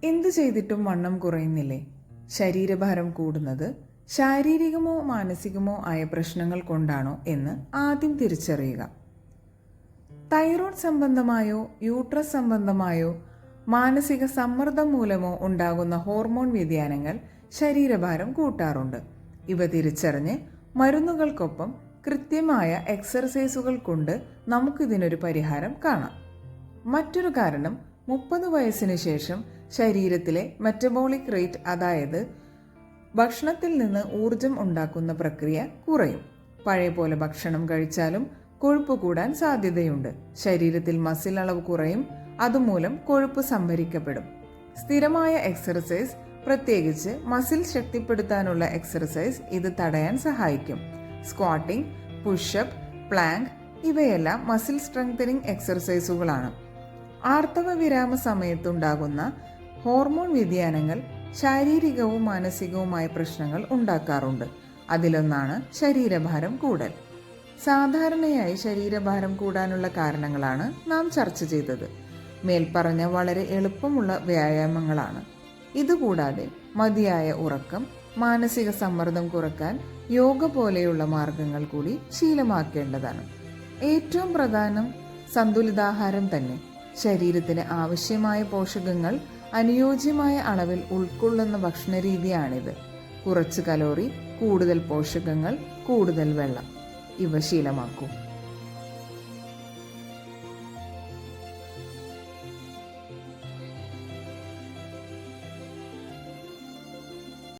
എന്തു ചെയ്തിട്ടും വണ്ണം കുറയുന്നില്ലേ? ശരീരഭാരം കൂടുന്നത് ശാരീരികമോ മാനസികമോ ആയ പ്രശ്നങ്ങൾ കൊണ്ടാണോ എന്ന് ആദ്യം തിരിച്ചറിയുക. തൈറോയ്ഡ് സംബന്ധമായോ യൂട്രസ് സംബന്ധമായോ മാനസിക സമ്മർദ്ദം മൂലമോ ഉണ്ടാകുന്ന ഹോർമോൺ വ്യതിയാനങ്ങൾ ശരീരഭാരം കൂട്ടാറുണ്ട്. ഇവ തിരിച്ചറിഞ്ഞ് മരുന്നുകൾക്കൊപ്പം കൃത്യമായ എക്സർസൈസുകൾ കൊണ്ട് നമുക്കിതിനൊരു പരിഹാരം കാണാം. മറ്റൊരു കാരണം 30 വയസ്സിന് ശേഷം ശരീരത്തിലെ മെറ്റബോളിക് റേറ്റ്, അതായത് ഭക്ഷണത്തിൽ നിന്ന് ഊർജം ഉണ്ടാക്കുന്ന പ്രക്രിയ കുറയും. പഴയ പോലെ ഭക്ഷണം കഴിച്ചാലും കൊഴുപ്പ് കൂടാൻ സാധ്യതയുണ്ട്. ശരീരത്തിൽ മസിൽ അളവ് കുറയും, അതുമൂലം കൊഴുപ്പ് സംഭരിക്കപ്പെടും. സ്ഥിരമായ എക്സർസൈസ്, പ്രത്യേകിച്ച് മസിൽ ശക്തിപ്പെടുത്താനുള്ള എക്സർസൈസ് ഇത് തടയാൻ സഹായിക്കും. സ്ക്വാട്ടിംഗ്, പുഷപ്പ്, പ്ലാങ്ക് ഇവയെല്ലാം മസിൽ സ്ട്രെങ്തനിങ് എക്സർസൈസുകളാണ്. ആർത്തവ വിരാമ സമയത്തുണ്ടാകുന്ന ഹോർമോൺ വ്യതിയാനങ്ങൾ ശാരീരികവും മാനസികവുമായ പ്രശ്നങ്ങൾ ഉണ്ടാക്കാറുണ്ട്. അതിലൊന്നാണ് ശരീരഭാരം കൂടൽ. സാധാരണയായി ശരീരഭാരം കൂടാനുള്ള കാരണങ്ങളാണ് നാം ചർച്ച ചെയ്തത്. മേൽപ്പറഞ്ഞ വളരെ എളുപ്പമുള്ള വ്യായാമങ്ങളാണ്. ഇതുകൂടാതെ മതിയായ ഉറക്കം, മാനസിക സമ്മർദ്ദം കുറയ്ക്കാൻ യോഗ പോലെയുള്ള മാർഗങ്ങൾ കൂടി ശീലമാക്കേണ്ടതാണ്. ഏറ്റവും പ്രധാനം സന്തുലിതാഹാരം തന്നെ. ശരീരത്തിന് ആവശ്യമായ പോഷകങ്ങൾ അനുയോജ്യമായ അളവിൽ ഉൾക്കൊള്ളുന്ന ഭക്ഷണരീതിയാണിത്. കുറച്ച് കലോറി, കൂടുതൽ പോഷകങ്ങൾ, കൂടുതൽ വെള്ളം. ഇവ ശീലമാക്കൂ.